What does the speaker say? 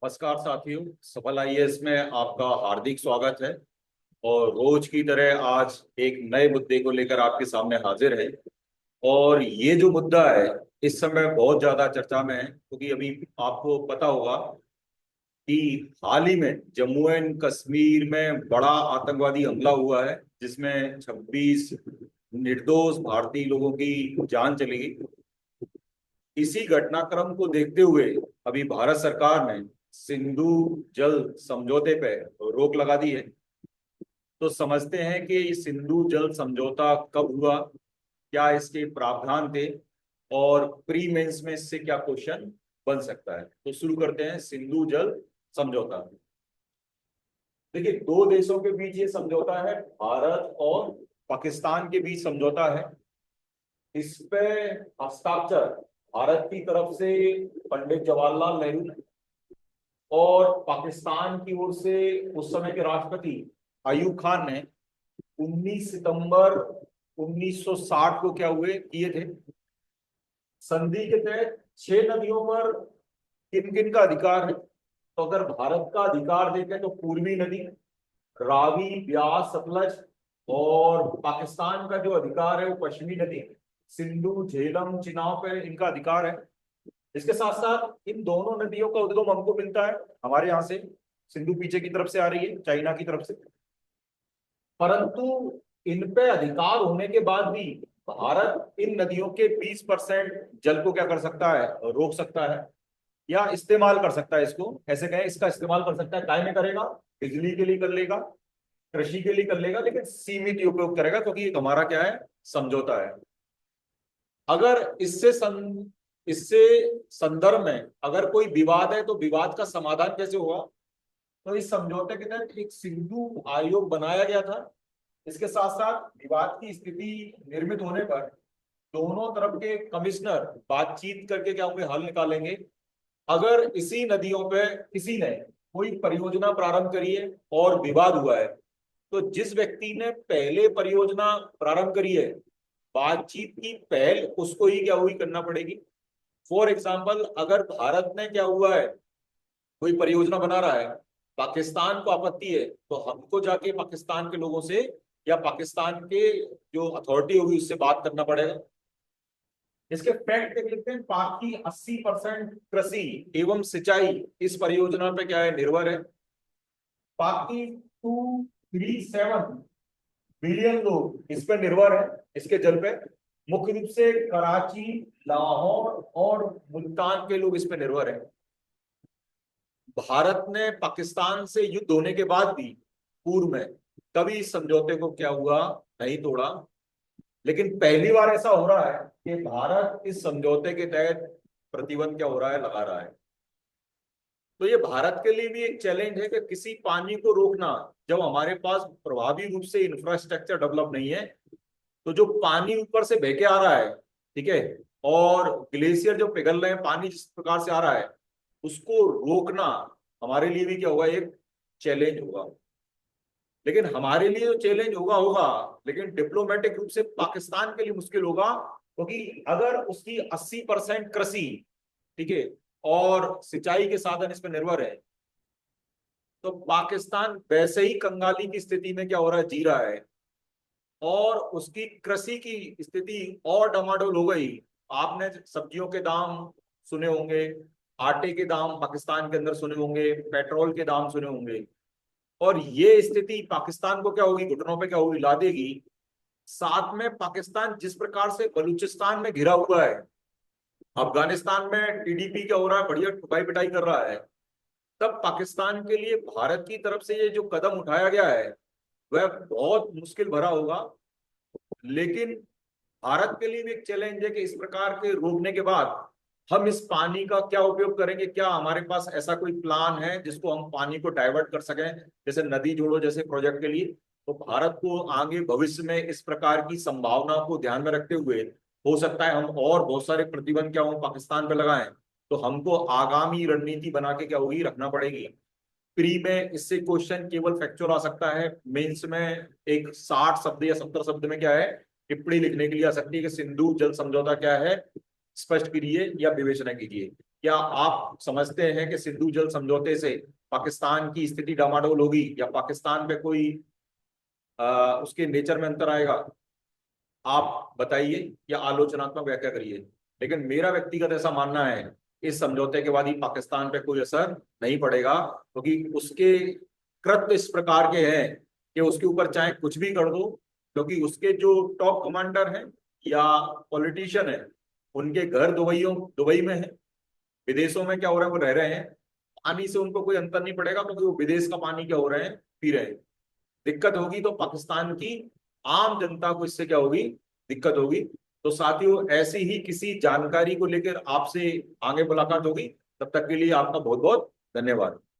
नमस्कार साथियों, सफल आईएएस में आपका हार्दिक स्वागत है। और रोज की तरह आज एक नए मुद्दे को लेकर आपके सामने हाजिर है। और ये जो मुद्दा है इस समय बहुत ज्यादा चर्चा में है, क्योंकि अभी आपको पता होगा कि हाल ही में जम्मू एंड कश्मीर में बड़ा आतंकवादी हमला हुआ है, जिसमें 26 निर्दोष भारतीय लोगों की जान चली गई। इसी घटनाक्रम को देखते हुए अभी भारत सरकार ने सिंधु जल समझौते पर रोक लगा दी है। तो समझते हैं कि ये सिंधु जल समझौता कब हुआ, क्या इसके प्रावधान थे, और प्री मेंस में इससे क्या क्वेश्चन बन सकता है। तो शुरू करते हैं सिंधु जल समझौता। देखिए, दो देशों के बीच ये समझौता है, भारत और पाकिस्तान के बीच समझौता है। इस पे हस्ताक्षर भारत की तरफ से पंडित जवाहरलाल नेहरू ने, और पाकिस्तान की ओर से उस समय के राष्ट्रपति अयूब खान ने 19 सितंबर 1960 को क्या हुए किए थे। संधि के तहत 6 नदियों पर किन किन का अधिकार है। तो अगर भारत का अधिकार देखें तो पूर्वी नदी, रावी, ब्यास, सतलज। और पाकिस्तान का जो अधिकार है वो पश्चिमी नदी, सिंधु, झेलम, चिनाब पे इनका अधिकार है। इसके साथ साथ इन दोनों नदियों का उद्गम हमको मिलता है हमारे यहाँ से। सिंधु पीछे की तरफ से आ रही है, चाइना की तरफ से। परंतु इन पे अधिकार होने के बाद भी भारत इन नदियों के 20% जल को क्या कर सकता है, रोक सकता है या इस्तेमाल कर सकता है। इसको ऐसे कहें, इसका इस्तेमाल कर सकता है। काय में करेगा? बिजली के लिए कर लेगा, कृषि के लिए कर लेगा, लेकिन सीमित उपयोग करेगा, क्योंकि ये हमारा क्या है, समझौता है। अगर इससे संदर्भ में अगर कोई विवाद है तो विवाद का समाधान कैसे होगा। तो इस समझौते के तहत एक सिंधु आयोग बनाया गया था। इसके साथ साथ विवाद की स्थिति निर्मित होने पर दोनों तरफ के कमिश्नर बातचीत करके क्या होंगे, हल निकालेंगे। अगर इसी नदियों पे किसी ने कोई परियोजना प्रारंभ करी है और विवाद हुआ है, तो जिस व्यक्ति ने पहले परियोजना प्रारंभ करी है, बातचीत की पहल उसको ही क्या हुई करना पड़ेगी। फॉर एग्जाम्पल, अगर भारत ने क्या हुआ है, कोई परियोजना बना रहा है, पाकिस्तान को आपत्ति है, तो हमको जाके पाकिस्तान के लोगों से या पाकिस्तान के जो अथॉरिटी होगी उससे बात करना पड़ेगा। इसके फैक्ट देख लेते हैं। पाक की 80% कृषि एवं सिंचाई इस परियोजना पे क्या है, निर्भर है। पाक की 237 बिलियन लोग इस पे निर्भर है, इसके जल पे। मुख्य रूप से कराची, लाहौर और मुल्तान के लोग इस पे निर्भर है। भारत ने पाकिस्तान से युद्ध होने के बाद भी पूर्व में कभी इस समझौते को क्या हुआ, नहीं तोड़ा। लेकिन पहली बार ऐसा हो रहा है कि भारत इस समझौते के तहत प्रतिबंध क्या हो रहा है, लगा रहा है। तो ये भारत के लिए भी एक चैलेंज है कि किसी पानी को रोकना, जब हमारे पास प्रभावी रूप से इंफ्रास्ट्रक्चर डेवलप नहीं है। तो जो पानी ऊपर से बह के आ रहा है, ठीक है, और ग्लेशियर जो पिघल रहे हैं, पानी जिस प्रकार से आ रहा है, उसको रोकना हमारे लिए भी क्या होगा, एक चैलेंज होगा। लेकिन हमारे लिए जो चैलेंज होगा होगा, लेकिन डिप्लोमेटिक रूप से पाकिस्तान के लिए मुश्किल होगा, क्योंकि अगर उसकी 80% कृषि, ठीक है, और सिंचाई के साधन इस पर निर्भर है, तो पाकिस्तान वैसे ही कंगाली की स्थिति में क्या हो रहा है, जी रहा है। और उसकी कृषि की स्थिति और डमाडोल हो गई। आपने सब्जियों के दाम सुने होंगे, आटे के दाम पाकिस्तान के अंदर सुने होंगे, पेट्रोल के दाम सुने होंगे। और ये स्थिति पाकिस्तान को क्या होगी, घुटनों पे क्या होगी, ला देगी। साथ में पाकिस्तान जिस प्रकार से बलूचिस्तान में घिरा हुआ है, अफगानिस्तान में टीडीपी क्या हो रहा है, बढ़िया ठुकाई पिटाई कर रहा है। तब पाकिस्तान के लिए भारत की तरफ से ये जो कदम उठाया गया है वह बहुत मुश्किल भरा होगा। लेकिन भारत के लिए भी एक चैलेंज है कि इस प्रकार के रोकने के बाद हम इस पानी का क्या उपयोग करेंगे। क्या हमारे पास ऐसा कोई प्लान है जिसको हम पानी को डाइवर्ट कर सकें, जैसे नदी जोड़ो जैसे प्रोजेक्ट के लिए। तो भारत को आगे भविष्य में इस प्रकार की संभावना को ध्यान में रखते हुए हो सकता है हम और बहुत सारे प्रतिबंध क्या हो पाकिस्तान पर लगाएं। तो हमको आगामी रणनीति बना के क्या होगी, रखना पड़ेगी। प्री में इससे क्वेश्चन केवल फैक्चुअल आ सकता है, मेंस में एक 60 शब्द या 70 शब्द में क्या है, टिप्पणी लिखने के लिए आ सकती है कि सिंधु जल समझौता क्या है, स्पष्ट कीजिए या विवेचना कीजिए। क्या आप समझते हैं कि सिंधु जल समझौते से पाकिस्तान की स्थिति डामाडोल होगी या पाकिस्तान पे कोई उसके नेचर में अंतर आएगा? आप बताइए या आलोचनात्मक व्याख्या करिए। लेकिन मेरा व्यक्तिगत ऐसा मानना है, इस समझौते के बाद ही पाकिस्तान पे कोई असर नहीं पड़ेगा, क्योंकि उसके कृत्य इस प्रकार के हैं कि उसके ऊपर चाहे कुछ भी कर दो, क्योंकि उसके जो टॉप कमांडर हैं या पॉलिटिशियन है, उनके घर दुबई में है। विदेशों में क्या हो रहा है, वो रह रहे हैं, पानी से उनको कोई अंतर नहीं पड़ेगा, क्योंकि वो विदेश का पानी क्या हो रहे हैं, पी रहे हैं। दिक्कत होगी तो पाकिस्तान की आम जनता को इससे क्या होगी, दिक्कत होगी। तो साथियों, ऐसी ही किसी जानकारी को लेकर आपसे आगे मुलाकात होगी। तब तक के लिए आपका बहुत बहुत धन्यवाद।